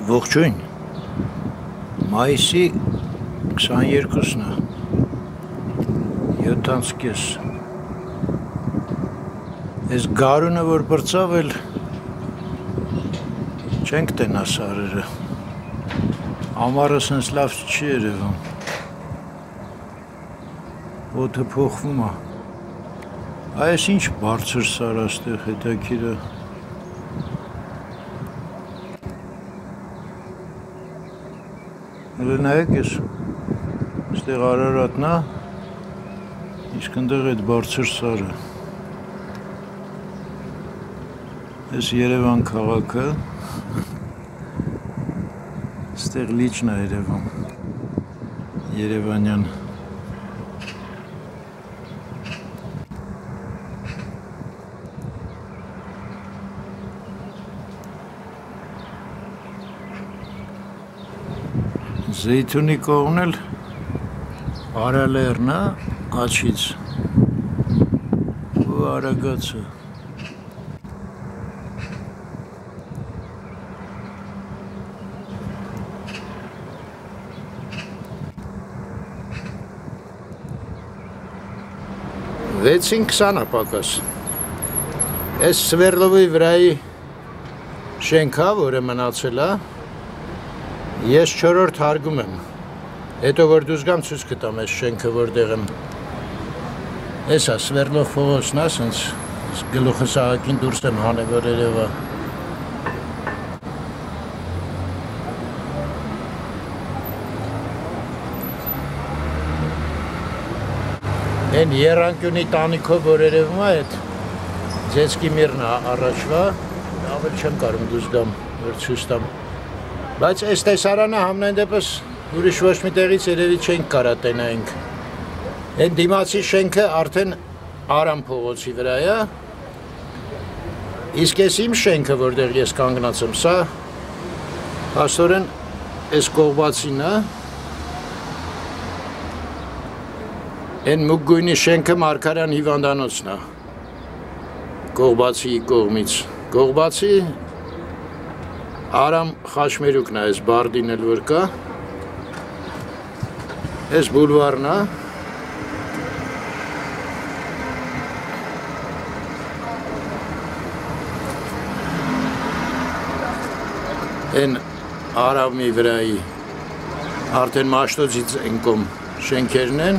Ողջույն, մայիսի 22-ն է, 7:30. Ես գարունը որ բրծավ էլ չենք տենա սարերը, ամառը սենց լավ չի երևում, ոտը փոխվում է, այս ինչ բարձր սար աստեղ հետաքրքիր է. Նայեք ես, ստեղ Արարատն է, իսկ ընդեղ այդ բարձր սարը, ես Երևան քաղաքը, ստեղ լիճն է երևում, Երևանյան. Զեյթունի կողմն էլ Արալերն է, Աջից ու Արագածը. Վեցին 20 պակաս. Այս Սվերլովի վրայի շենքա, որը մնացել է, ես 4-րդ հարգում եմ, հետո որ դուզ գամ ցույց կտամ այս շենքը որտեղ եմ. Էս է Սվերլով փողոցն է, սենց գլուխը սաղակին դուրս եմ հանել որ երևա. Են Երանկյունի տանիքով որ երևում է այդ ձեցկի միրն է առաջվա, ավել չեմ կարում դուզ գամ, որ ցույց տամ. Բայց այս տեսարանը համենայն դեպս ուրիշ ոչ մի տեղից երևի չենք կարա տենայինք. Են դիմացի շենքը արդեն Արամ փողոցի վրա է, իսկ ես իմ շենքը որտեղ ես կանգնած եմ, սա փաստորեն այս կողբացին է, են մուգ գույնի շենքը Մարգարյան հիվանդանոցն է, կողբացի կողմից, կողբացի Արամ խաշմերուկն է, այս բարդին էլ որ կա, այս բուլվարն է, են Արամի վրայի, արդեն Մաշտոցից ընկում շենքերն են,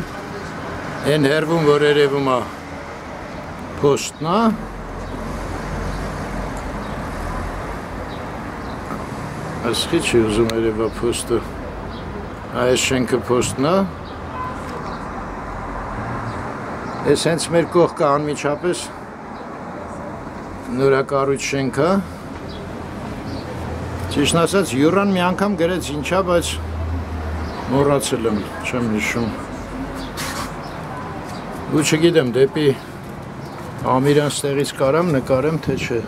են հերվում որ երևում է փոստն է, Ասկի չի ուզում երևա փոստը, այս շենքը փոստն է, ես հենց մեր կողքը անմիջապես նորակառույց շենք է, ճիշտն ասած յուրան մի անգամ գրեց ինչա, բայց մոռացել եմ, չեմ հիշում, ու չգիտեմ դեպի Ամիրյան ստեղից կարամ նկարեմ, թե չէ.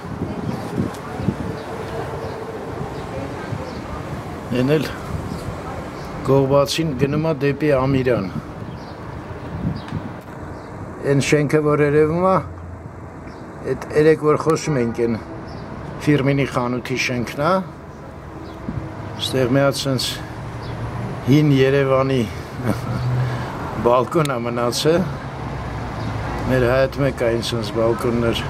Են էլ կողբացին գնում է դեպի Ամիրյան. Են շենքը որ երևում է, այդ երեք որ խոսում ենք են ֆիրմինի խանութի շենքն է, ստեղ մի հատ սենց հին Երևանի բալկոն է մնացել, մեր հայտ մեկ այն սենց բալկոններ.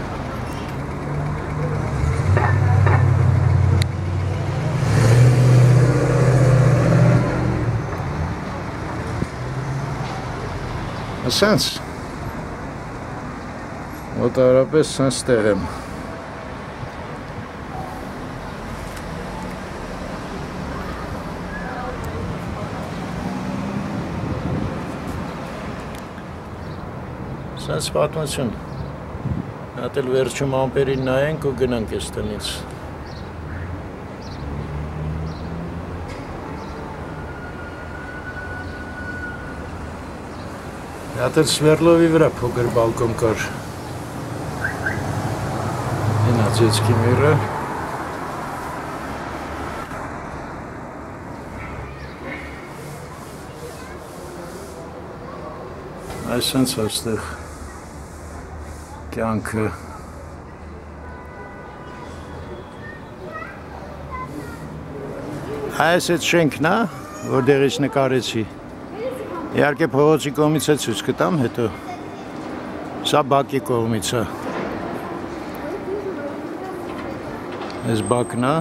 Սենց, մոտարապես սենց տեղ եմ. Սենց պատմություն, հատ էլ վերջում ամպերին նայենք ու գնանք ես տնից. Հատ էլ Սվերլովի վրա փոքր բալկոն կար, են է ձեցկի միրը, այս սենց աստեղ կյանքը Այս այդ շենքն է, որտեղից նկարեցի։ Իհարկե փողոցի կողմից է ցույց կտամ հետո։ Սա բակի կողմից է։ Այս բակն է։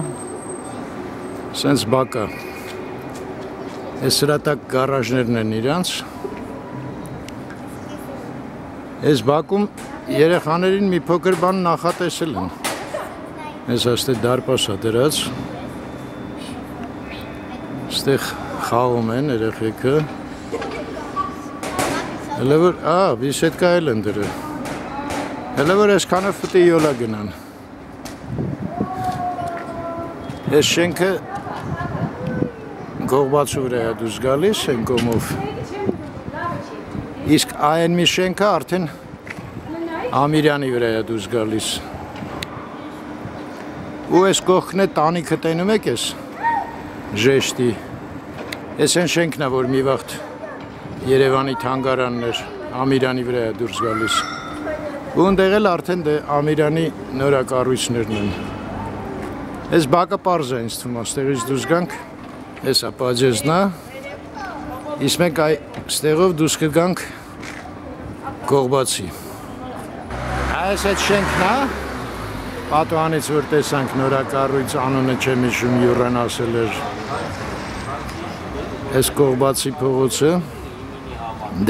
Սենց բակ է։ Այս հրատակ գարաժներն են իրանց։ Այս բակում երեխաներին մի փոքր բան նախատեսել են։ Այս աստե դարպաս է դրած։ Ստեղ խաղում են երեխեքը։ Հələ որ, բիսեդկա էլ են դրել։ Հələ որ այսքանով պետք է յոլա գնան։ Այս շենքը Գողբացու վրա է դուրս գալիս են կողմով։ Իսկ այն մի շենքը արդեն Ամիրյանի վրա է դուրս գալիս։ Ու այս կողքն է տանիքը տենում եք ես ժեշտի։ Այս են շենքն է, որ մի վաղտ Երևանի թանգարանն էր, Ամիրյանի վրա է դուրս գալիս։ Ու ընդեղ էլ արդեն Ամիրյանի նորակառույցներն են։ Այս բակը պարզ է ինձ թվում, այստեղից դուրս գանք։ Էսա պաջեզն է, իսկ մենք այստեղով դուրս կգանք Կողբացի։ Այս այդ շենքն է, պատուհանից որ տեսանք նորակառույց անունը չեմ հիշում, Յուրան ասել էր։ Այս Կողբացի փողոցը,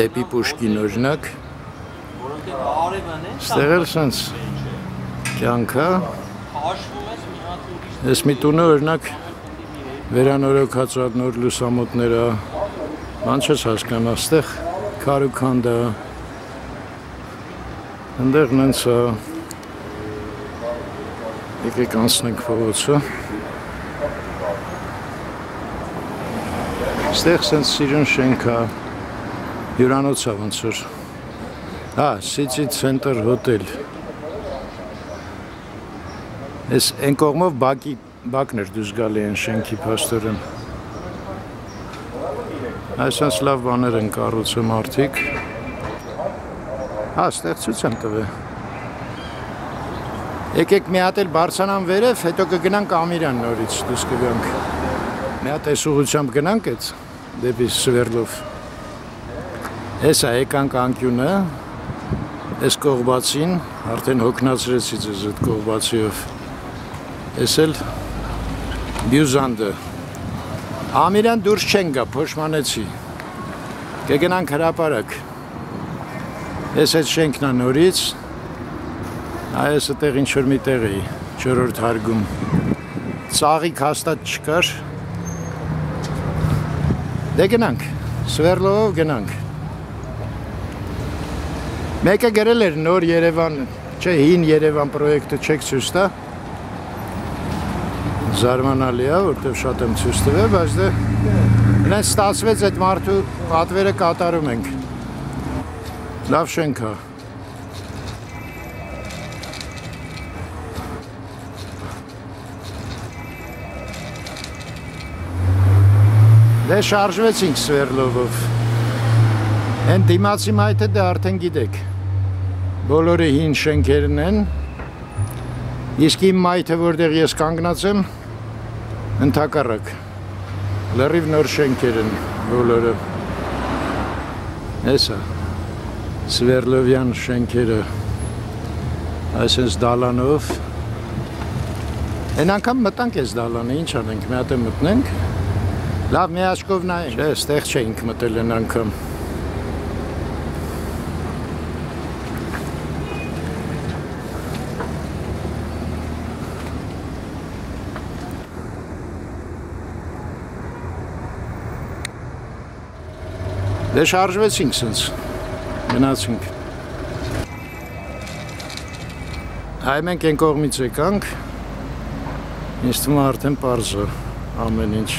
դեպի Պուշկին օրինակ, ստեղ էլ սենց կյանք է։ Այս մի տունը օրինակ վերանորոգած նոր լուսամուտները, բան չես հասկանա, ստեղ քարուքանդ է, ընդեղ նենց է, եկեք անցնենք փողոցը, ստեղ սենց սիրուն շենք է, հյուրանոց է ոնց որ, City Center Hotel, այս են կողմով բակն էր դուրս գալի են շենքի փաստորեն։ Այսպես լավ բաներ են կառուցում մարդիկ։ Ստեղ ցույց եմ տվել։ Եկեք մի հատ էլ բարձրանամ վերև, հետո կգնանք Ամիրյան նորից դուրս կգանք։ Մի հատ այս ուղղությամբ գնանք այդ դեպի Սվերլով։ Էսա եկանք անկյունը, այս Կողբացին, արդեն հոգնածրեցի ձեզ այդ Կողբացիով։ Էս էլ Բյուզանդը։ Ամիրյան դուրս չեն գա, փոշմանեցի։ Կգնանք հրապարակ։ Ես այդ շենքն է նորից։ Այս այդտեղ ինչ-որ մի տեղ էի, 4-րդ հարգում։ Ծաղիկ հաստատ չկար։ Դե գնանք, Սվերլովով գնանք։ Մեկը գրել էր նոր Երևան, չէ, հին Երևան պրոյեկտը չեք ցույց տա։ Զարմանալի է, որտեղ շատ եմ ցույց տվել, բայց դե իրենց ստացվեց այդ մարդու պատվերը կատարում ենք։ Լավ շենք է։ Դե շարժվեցինք Սվերլովով։ Են դիմացի մայթը դե արդեն գիտեք։ Բոլորը հին շենքերն են։ Իսկ իմ մայթը, որտեղ ես կանգնած եմ, ընդհակառակ, լրիվ նոր շենքեր են բոլորը։ Էսա, Սվերլովյան շենքերը, այսպես դալանով։ Են անգամ մտանք ես դալանը, ինչ անենք, մի հատ է մտնենք։ Լավ, մի աչքով նայենք, չէ, ստեղ չէինք մտել են անգամ։ Դե շարժվեցինք սենց, գնացինք։ Այ մենք են կողմից եկանք, ինձ թվում արդեն պարզ է ամեն ինչ։